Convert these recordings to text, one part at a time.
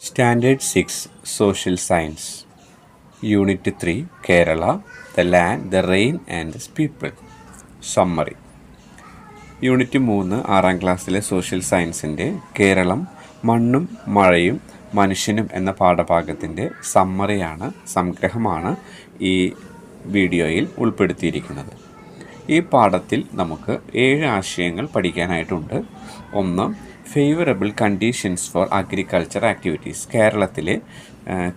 Standard 6 Social Science Unit 3 Kerala The Land, the Rain and the People Summary unit 3 ആറാം ക്ലാസ്സിലെ social സയൻസിൻ്റെ കേരളം മണ്ണും മഴയും മനുഷ്യനും എന്ന പാഠഭാഗത്തിൻ്റെ സംഗ്രഹമാണ് ഈ വീഡിയോയിൽ ഉൾപ്പെടുത്തിയിരിക്കുന്നത്. ഈ പാഠത്തിൽ നമുക്ക് 7 ആശയങ്ങൾ പഠിക്കാനായിട്ടുണ്ട്. ഒന്ന്, favourable conditions four agriculture activities. കേരളത്തിലെ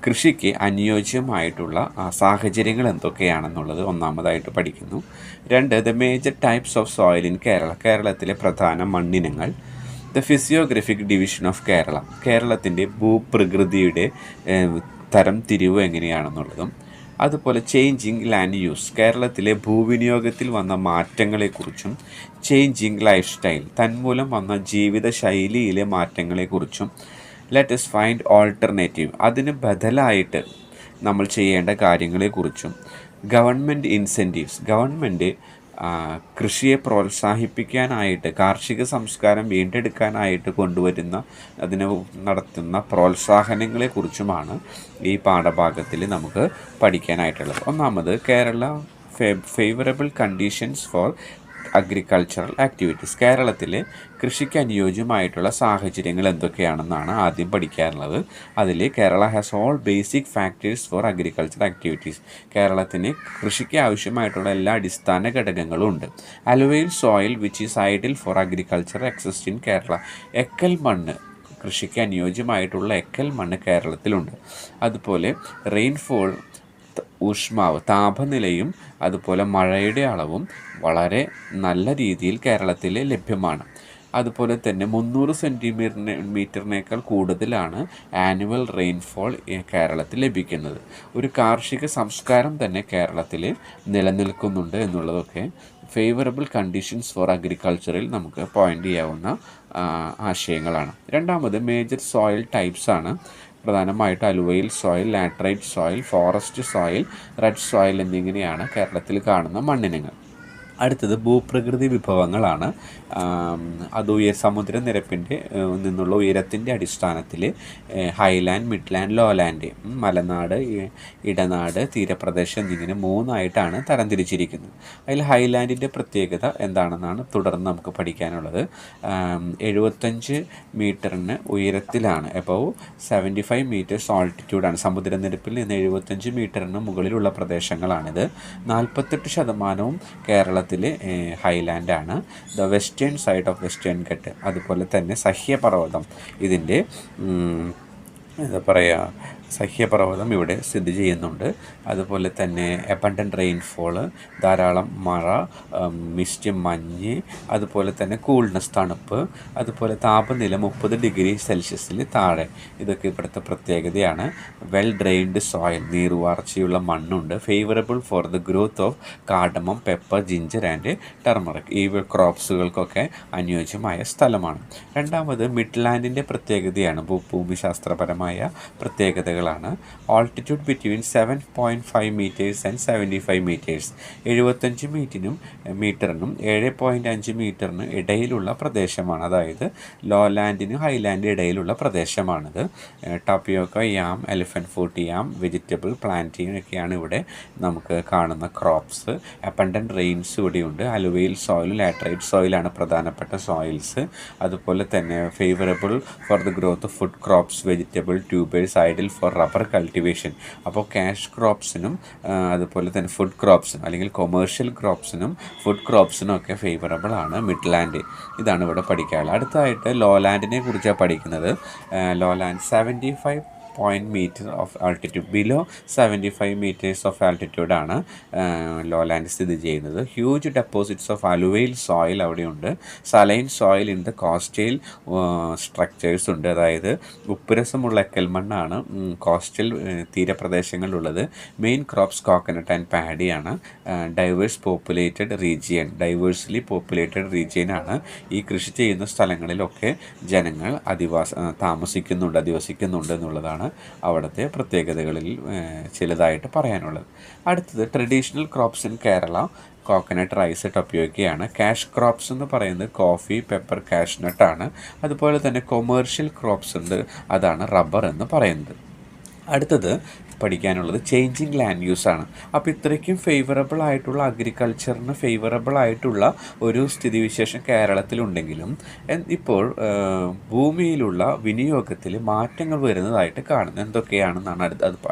കൃഷിക്ക് അനുയോജ്യമായിട്ടുള്ള സാഹചര്യങ്ങൾ എന്തൊക്കെയാണെന്നുള്ളത് ഒന്നാമതായിട്ട് പഠിക്കുന്നു. 2, the major types of soil in കേരളത്തിലെ പ്രധാന മണ്ണിനങ്ങൾ. ദ ഫിസിയോഗ്രഫിക് ഡിവിഷൻ ഓഫ് കേരളത്തിൻ്റെ ഭൂപ്രകൃതിയുടെ തരം തിരിവ് എങ്ങനെയാണെന്നുള്ളതും. അതുപോലെ ചേഞ്ചിങ് ലാൻഡ് യൂസ്, കേരളത്തിലെ ഭൂവിനിയോഗത്തിൽ വന്ന മാറ്റങ്ങളെക്കുറിച്ചും ചേഞ്ചിങ് ലൈഫ് സ്റ്റൈൽ, തന്മൂലം വന്ന ജീവിതശൈലിയിലെ മാറ്റങ്ങളെക്കുറിച്ചും. ലെറ്റ് us ഫൈൻഡ് ഓൾട്ടർനേറ്റീവ്, അതിന് ബദലായിട്ട് നമ്മൾ ചെയ്യേണ്ട കാര്യങ്ങളെക്കുറിച്ചും. ഗവൺമെൻറ് ഇൻസെൻറ്റീവ്സ്, ഗവൺമെൻറ് കൃഷിയെ പ്രോത്സാഹിപ്പിക്കാനായിട്ട്, കാർഷിക സംസ്കാരം വീണ്ടെടുക്കാനായിട്ട് അതിന് നടത്തുന്ന പ്രോത്സാഹനങ്ങളെക്കുറിച്ചുമാണ് ഈ പാഠഭാഗത്തിൽ നമുക്ക് പഠിക്കാനായിട്ടുള്ളത്. ഒന്നാമത്, Kerala favourable conditions for agricultural activities. കേരളത്തിലെ കൃഷിക്ക് അനുയോജ്യമായിട്ടുള്ള സാഹചര്യങ്ങൾ എന്തൊക്കെയാണെന്നാണ് ആദ്യം പഠിക്കാനുള്ളത്. അതിൽ Kerala has all basic factors for agriculture activities. കേരളത്തിന് കൃഷിക്ക് ആവശ്യമായിട്ടുള്ള എല്ലാ അടിസ്ഥാന ഘടകങ്ങളും ഉണ്ട്. Alluvial soil which is ideal for agriculture exist in Kerala. എക്കൽ മണ്ണ്, കൃഷിക്ക് അനുയോജ്യമായിട്ടുള്ള എക്കൽ മണ്ണ് കേരളത്തിലുണ്ട്. അതുപോലെ റെയിൻഫോൾ, ഊഷ്മാവ്, താപനിലയും അതുപോലെ മഴയുടെ അളവും വളരെ നല്ല രീതിയിൽ കേരളത്തിൽ ലഭ്യമാണ്. അതുപോലെ തന്നെ 300 സെൻറ്റിമീറ്ററിനേക്കാൾ കൂടുതലാണ് ആനുവൽ റെയിൻഫോൾ കേരളത്തിൽ ലഭിക്കുന്നത്. ഒരു കാർഷിക സംസ്കാരം തന്നെ കേരളത്തിൽ നിലനിൽക്കുന്നുണ്ട് എന്നുള്ളതൊക്കെ ഫേവറബിൾ കണ്ടീഷൻസ് ഫോർ അഗ്രികൾച്ചറിൽ നമുക്ക് പോയിൻ്റ് ചെയ്യാവുന്ന ആശയങ്ങളാണ്. രണ്ടാമത്, മേജർ സോയിൽ ടൈപ്സ് ആണ്. പ്രധാനമായിട്ട് alluvial soil, laterite soil, forest soil, red soil എന്നിങ്ങനെയാണ് കേരളത്തിൽ കാണുന്ന മണ്ണിനങ്ങൾ. അടുത്തത് ഭൂപ്രകൃതി വിഭവങ്ങളാണ്. അത് സമുദ്രനിരപ്പിൻ്റെ നിന്നുള്ള ഉയരത്തിൻ്റെ അടിസ്ഥാനത്തിൽ ഹൈലാൻഡ്, മിഡ്ലാൻഡ്, ലോലാൻഡ്, മലനാട്, ഇടനാട്, തീരപ്രദേശം എന്നിങ്ങനെ 3ആയിട്ടാണ് തരംതിരിച്ചിരിക്കുന്നത്. അതിൽ ഹൈലാൻഡിൻ്റെ പ്രത്യേകത എന്താണെന്നാണ് തുടർന്ന് നമുക്ക് പഠിക്കാനുള്ളത്. 75 മീറ്ററിന് ഉയരത്തിലാണ്, എബവ് 75 മീറ്റേഴ്സ് ഓൾട്ടിറ്റ്യൂഡാണ്. സമുദ്രനിരപ്പിൽ നിന്ന് 75 മീറ്ററിന് മുകളിലുള്ള പ്രദേശങ്ങളാണിത്. 48% കേരളത്തിൽ ഹൈലാൻഡാണ്. The western side of Western Ghat. അതുപോലെ തന്നെ സഹ്യപർവ്വതം, ഇതിൻ്റെ സഹ്യപർവ്വതം ഇവിടെ സ്ഥിതി ചെയ്യുന്നുണ്ട്. അതുപോലെ തന്നെ അബണ്ടൻ്റ് റെയിൻഫോള്, ധാരാളം മഴ, മിസ്റ്റ്, മഞ്ഞ്, അതുപോലെ തന്നെ കൂൾനെസ്, തണുപ്പ്, അതുപോലെ താപനില 30 ഡിഗ്രി സെൽഷ്യസിൽ താഴെ. ഇതൊക്കെ ഇവിടുത്തെ പ്രത്യേകതയാണ്. വെൽ ഡ്രെയിൻഡ് സോയിൽ, നീർവാർച്ചയുള്ള മണ്ണുണ്ട്. Favourable for the growth of cardamom, pepper, ginger and turmeric. ഈ ക്രോപ്സുകൾക്കൊക്കെ അനുയോജ്യമായ സ്ഥലമാണ്. രണ്ടാമത്, മിഡ്ലാൻഡിൻ്റെ പ്രത്യേകതയാണ്. ഭൂമിശാസ്ത്രപരമായ പ്രത്യേകതകൾ ാണ്. Altitude between 7.5 metres and 75 metres. 75 മീറ്ററിനും 7.5 മീറ്ററിനും ഇടയിലുള്ള പ്രദേശമാണ്. അതായത് ലോലാൻഡിനും ഹൈലാൻഡിനും ഇടയിലുള്ള പ്രദേശമാണിത്. Tapioca, yam, elephant fruit yam, vegetable planting ഒക്കെയാണ് ഇവിടെ നമുക്ക് കാണുന്ന ക്രോപ്സ്. അബണ്ടൻ്റ് റെയിൻസ് ഇവിടെയുണ്ട്. അലുവൈൽ സോയിലും ലാറ്ററൈറ്റ് സോയിലാണ് പ്രധാനപ്പെട്ട സോയിൽസ്. അതുപോലെ തന്നെ favourable for the growth of food crops, vegetable, tubers, idle four rubber cultivation. അപ്പോൾ ക്യാഷ് ക്രോപ്സിനും അതുപോലെ തന്നെ ഫുഡ് ക്രോപ്സിനും അല്ലെങ്കിൽ കൊമേഴ്ഷ്യൽ ക്രോപ്സിനും ഫുഡ് ക്രോപ്സിനും ഒക്കെ ഫേവറബിൾ ആണ് മിഡ്ലാൻഡ്. ഇതാണ് ഇവിടെ പഠിക്കാനുള്ളത്. അടുത്തതായിട്ട് ലോലാൻഡിനെ കുറിച്ചാണ് പഠിക്കുന്നത്. Lowland 75 metre of altitude, below 75 metres of ആൾട്ടിറ്റ്യൂഡാണ് ലോലാൻഡ് സ്ഥിതി ചെയ്യുന്നത്. Huge deposits of alluvial soil അവിടെയുണ്ട്. Saline soil in the coastal structures ഉണ്ട്. അതായത് ഉപ്പുരസമുള്ള എക്കൽ മണ്ണാണ് കോസ്റ്റൽ തീരപ്രദേശങ്ങളിലുള്ളത്. മെയിൻ ക്രോപ്സ് കോക്കനട്ട് ആൻഡ് പാഡിയാണ്. ഡൈവേഴ്സ്ലി പോപ്പുലേറ്റഡ് റീജിയനാണ്. ഈ കൃഷി ചെയ്യുന്ന സ്ഥലങ്ങളിലൊക്കെ ജനങ്ങൾ അധിവസിക്കുന്നുണ്ട് എന്നുള്ളതാണ് എന്നുള്ളതാണ് അവിടുത്തെ പ്രത്യേകതകളിൽ ചിലതായിട്ട് പറയാനുള്ളത്. അടുത്തത് traditional crops in Kerala coconut, rice, ടപ്പിയോക്കയാണ്. ക്യാഷ് ക്രോപ്സ് എന്ന് പറയുന്നത് കോഫി, പെപ്പർ, കാഷ്നട്ടാണ്. അതുപോലെ തന്നെ കൊമേർഷ്യൽ ക്രോപ്സ് ഉണ്ട്, അതാണ് റബ്ബർ എന്ന് പറയുന്നത്. അടുത്തത് പഠിക്കാനുള്ളത് ചേഞ്ചിങ് ലാൻഡ് യൂസ് ആണ്. അപ്പോൾ ഇത്രയ്ക്കും ഫേവറബിൾ ആയിട്ടുള്ള അഗ്രികൾച്ചറിന് ഫേവറബിൾ ആയിട്ടുള്ള ഒരു സ്ഥിതിവിശേഷം കേരളത്തിലുണ്ടെങ്കിലും ഇപ്പോൾ ഭൂമിയിലുള്ള വിനിയോഗത്തിൽ മാറ്റങ്ങൾ വരുന്നതായിട്ട് കാണുന്നു. എന്തൊക്കെയാണെന്നാണ്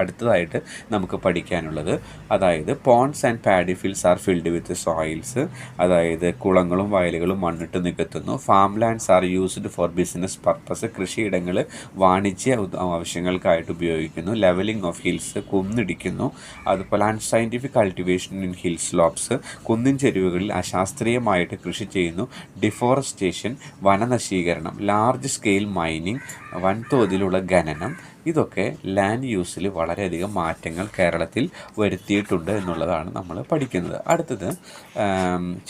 അടുത്തതായിട്ട് നമുക്ക് പഠിക്കാനുള്ളത്. അതായത് ponds and paddy fields are filled with soils, അതായത് കുളങ്ങളും വയലുകളും മണ്ണിട്ട് നികത്തുന്നു. Farm lands are used for business purpose, കൃഷിയിടങ്ങൾ വാണിജ്യ ആവശ്യങ്ങൾക്കായിട്ട് ഉപയോഗിക്കുന്നു. ലെവലിംഗ് ഓഫ് ഹിൽസ്, കുന്നിടിക്കുന്നു. അതുപോലെ unscientific cultivation in hill slopes, കുന്നിൻ ചെരുവുകളിൽ അശാസ്ത്രീയമായിട്ട് കൃഷി ചെയ്യുന്നു. ഡിഫോറസ്റ്റേഷൻ, വനനശീകരണം. ലാർജ് സ്കെയിൽ മൈനിങ്, വൻതോതിലുള്ള ഖനനം. ഇതൊക്കെ ലാൻഡ് യൂസിൽ വളരെയധികം മാറ്റങ്ങൾ കേരളത്തിൽ വരുത്തിയിട്ടുണ്ട് എന്നുള്ളതാണ് നമ്മൾ പഠിക്കുന്നത്. അടുത്തത്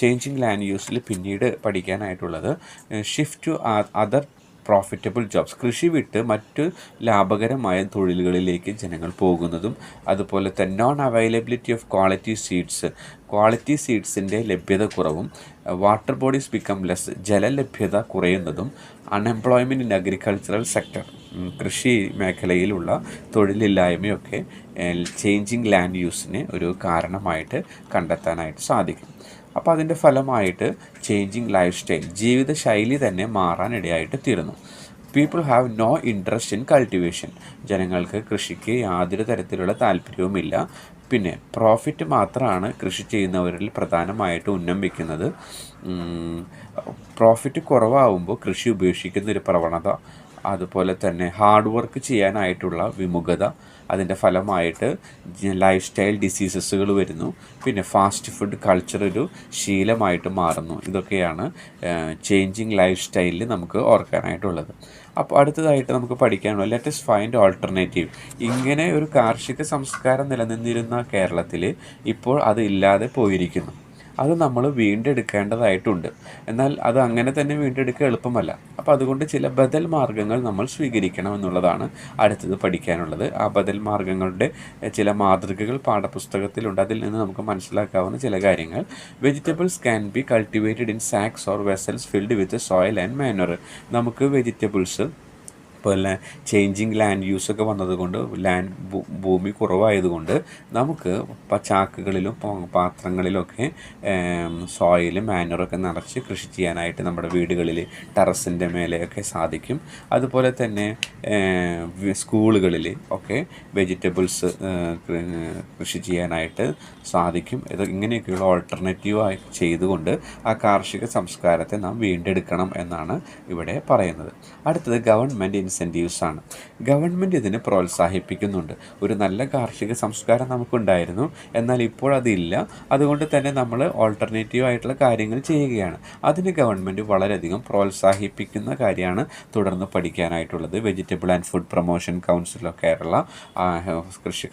ചേഞ്ചിങ് ലാൻഡ് യൂസിൽ പിന്നീട് പഠിക്കാനായിട്ടുള്ളത് shift to other profitable jobs, കൃഷി വിട്ട് മറ്റ് ലാഭകരമായ തൊഴിലുകളിലേക്ക് ജനങ്ങൾ പോകുന്നതും. അതുപോലെ തന്നെ നോൺ അവൈലബിലിറ്റി ഓഫ് ക്വാളിറ്റി സീഡ്സിൻ്റെ ലഭ്യത കുറവും. വാട്ടർ ബോഡീസ് ബിക്കം ലെസ്, ജലലഭ്യത കുറയുന്നതും. അൺഎംപ്ലോയ്മെൻറ്റ് ഇൻ അഗ്രികൾച്ചറൽ സെക്ടർ, കൃഷി മേഖലയിലുള്ള തൊഴിലില്ലായ്മയൊക്കെ ചേഞ്ചിങ് ലാൻഡ് യൂസിന് ഒരു കാരണമായിട്ട് കണ്ടെത്താനായിട്ട് സാധിക്കും. അപ്പോൾ അതിൻ്റെ ഫലമായിട്ട് ചേഞ്ചിങ് ലൈഫ് സ്റ്റൈൽ, ജീവിതശൈലി തന്നെ മാറാനിടയായിട്ട് തീരുന്നു. People have no interest in cultivation, ജനങ്ങൾക്ക് കൃഷിക്ക് യാതൊരു തരത്തിലുള്ള താല്പര്യവുമില്ല. പിന്നെ പ്രോഫിറ്റ് മാത്രമാണ് കൃഷി ചെയ്യുന്നവരിൽ പ്രധാനമായിട്ട് ഉന്നം വയ്ക്കുന്നത്. പ്രോഫിറ്റ് കുറവാകുമ്പോൾ കൃഷി ഉപേക്ഷിക്കുന്ന ഒരു പ്രവണത, അതുപോലെ തന്നെ ഹാർഡ് വർക്ക് ചെയ്യാനായിട്ടുള്ള വിമുഖത, അതിൻ്റെ ഫലമായിട്ട് ലൈഫ് സ്റ്റൈൽ ഡിസീസസുകൾ വരുന്നു. പിന്നെ ഫാസ്റ്റ് ഫുഡ് കൾച്ചർ ഒരു ശീലമായിട്ട് മാറുന്നു. ഇതൊക്കെയാണ് ചേഞ്ചിങ് ലൈഫ് സ്റ്റൈലിൽ നമുക്ക് ഓർക്കാനായിട്ടുള്ളത്. അപ്പോൾ അടുത്തതായിട്ട് നമുക്ക് പഠിക്കാനുള്ളത് ലെറ്റസ് ഫൈൻഡ് ഓൾട്ടർനേറ്റീവ്. ഇങ്ങനെ ഒരു കാർഷിക സംസ്കാരം നിലനിന്നിരുന്ന കേരളത്തിൽ ഇപ്പോൾ അത് ഇല്ലാതെ പോയിരിക്കുന്നു. അത് നമ്മൾ വീണ്ടെടുക്കേണ്ടതായിട്ടുണ്ട്. എന്നാൽ അത് അങ്ങനെ തന്നെ വീണ്ടെടുക്കുക എളുപ്പമല്ല. അപ്പോൾ അതുകൊണ്ട് ചില ബദൽ മാർഗ്ഗങ്ങൾ നമ്മൾ സ്വീകരിക്കണം എന്നുള്ളതാണ് അടുത്തത് പഠിക്കാനുള്ളത്. ആ ബദൽ മാർഗ്ഗങ്ങളുടെ ചില മാതൃകകൾ പാഠപുസ്തകത്തിലുണ്ട്. അതിൽ നിന്ന് നമുക്ക് മനസ്സിലാക്കാവുന്ന ചില കാര്യങ്ങൾ: vegetables can be cultivated in sacks or vessels filled with soil and manure. നമുക്ക് വെജിറ്റബിൾസ് അതുപോലെ ചേഞ്ചിങ് ലാൻഡ് യൂസൊക്കെ വന്നതുകൊണ്ട് ഭൂമി കുറവായതുകൊണ്ട് നമുക്ക് ചാക്കുകളിലും പാത്രങ്ങളിലൊക്കെ സോയിൽ മാനുവറൊക്കെ നിറച്ച് കൃഷി ചെയ്യാനായിട്ട് നമ്മുടെ വീടുകളിൽ ടെറസിൻ്റെ മേലെയൊക്കെ സാധിക്കും. അതുപോലെ തന്നെ സ്കൂളുകളിൽ ഒക്കെ വെജിറ്റബിൾസ് കൃഷി ചെയ്യാനായിട്ട് സാധിക്കും. ഇങ്ങനെയൊക്കെയുള്ള ഓൾട്ടർനേറ്റീവായി ചെയ്തുകൊണ്ട് ആ കാർഷിക സംസ്കാരത്തെ നാം വീണ്ടെടുക്കണം എന്നാണ് ഇവിടെ പറയുന്നത്. അടുത്തത് ഗവൺമെൻറ് ഇൻസെൻറ്റീവ്സ് ആണ്. ഗവൺമെൻറ് ഇതിനെ പ്രോത്സാഹിപ്പിക്കുന്നുണ്ട്. ഒരു നല്ല കാർഷിക സംസ്കാരം നമുക്കുണ്ടായിരുന്നു, എന്നാൽ ഇപ്പോൾ അതില്ല. അതുകൊണ്ട് തന്നെ നമ്മൾ ഓൾട്ടർനേറ്റീവ് ആയിട്ടുള്ള കാര്യങ്ങൾ ചെയ്യുകയാണ്. അതിന് ഗവൺമെൻറ് വളരെയധികം പ്രോത്സാഹിപ്പിക്കുന്ന കാര്യമാണ് തുടർന്ന് പഠിക്കാനായിട്ടുള്ളത്. Vegetable and food promotion council of Kerala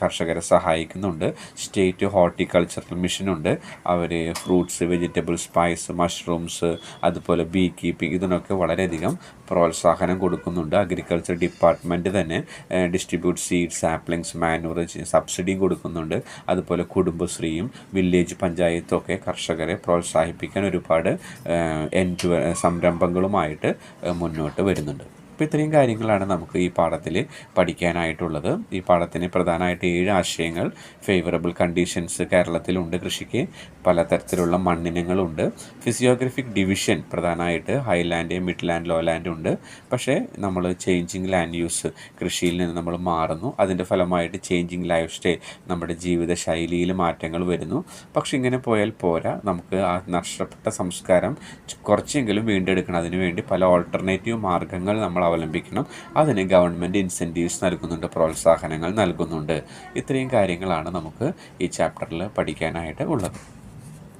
കർഷകരെ സഹായിക്കുന്നുണ്ട്. സ്റ്റേറ്റ് ഹോർട്ടിക്കൾച്ചറൽ മിഷനുണ്ട്. അവർ ഫ്രൂട്ട്സ്, വെജിറ്റബിൾ, സ്പൈസ്, മഷ്റൂംസ്, അതുപോലെ ബീ കീപ്പിംഗ്, ഇതിനൊക്കെ വളരെയധികം പ്രോത്സാഹനം കൊടുക്കുന്നുണ്ട്. അഗ്രികൾച്ചർ ഡിപ്പാർട്ട്മെൻറ്റ് തന്നെ ഡിസ്ട്രിബ്യൂട്ട് സീഡ്സ്, സാപ്ലിങ്സ്, മാനുവർ സബ്സിഡിയും കൊടുക്കുന്നുണ്ട്. അതുപോലെ കുടുംബശ്രീയും വില്ലേജ് പഞ്ചായത്തും ഒക്കെ കർഷകരെ പ്രോത്സാഹിപ്പിക്കാൻ ഒരുപാട് സംരംഭങ്ങളുമായിട്ട് മുന്നോട്ട് വരുന്നുണ്ട്. അപ്പോൾ ഇത്രയും കാര്യങ്ങളാണ് നമുക്ക് ഈ പാഠത്തിൽ പഠിക്കാനായിട്ടുള്ളത്. ഈ പാഠത്തിന് പ്രധാനമായിട്ട് 7 ആശയങ്ങൾ. ഫേവറബിൾ കണ്ടീഷൻസ് കേരളത്തിലുണ്ട് കൃഷിക്ക്, പലതരത്തിലുള്ള മണ്ണിനങ്ങളുണ്ട്. ഫിസിയോഗ്രഫിക് ഡിവിഷൻ പ്രധാനമായിട്ട് ഹൈലാൻഡ്, മിഡ്ലാൻഡ്, ലോലാൻഡ് ഉണ്ട്. പക്ഷേ നമ്മൾ ചേഞ്ചിങ് ലാൻഡ് യൂസ്, കൃഷിയിൽ നിന്ന് നമ്മൾ മാറുന്നു. അതിൻ്റെ ഫലമായിട്ട് ചേഞ്ചിങ് ലൈഫ് സ്റ്റൈൽ, നമ്മുടെ ജീവിതശൈലിയിൽ മാറ്റങ്ങൾ വരുന്നു. പക്ഷെ ഇങ്ങനെ പോയാൽ പോരാ, നമുക്ക് ആ നഷ്ടപ്പെട്ട സംസ്കാരം കുറച്ചെങ്കിലും വീണ്ടെടുക്കണം. അതിനുവേണ്ടി പല ഓൾട്ടർനേറ്റീവ് മാർഗ്ഗങ്ങൾ നമ്മൾ അവലംബിക്കണം. അതിന് ഗവൺമെൻറ് ഇൻസെൻറ്റീവ്സ് നൽകുന്നുണ്ട്, പ്രോത്സാഹനങ്ങൾ നൽകുന്നുണ്ട്. ഇത്രയും കാര്യങ്ങളാണ് നമുക്ക് ഈ ചാപ്റ്ററിൽ പഠിക്കാനായിട്ട് ഉള്ളത്.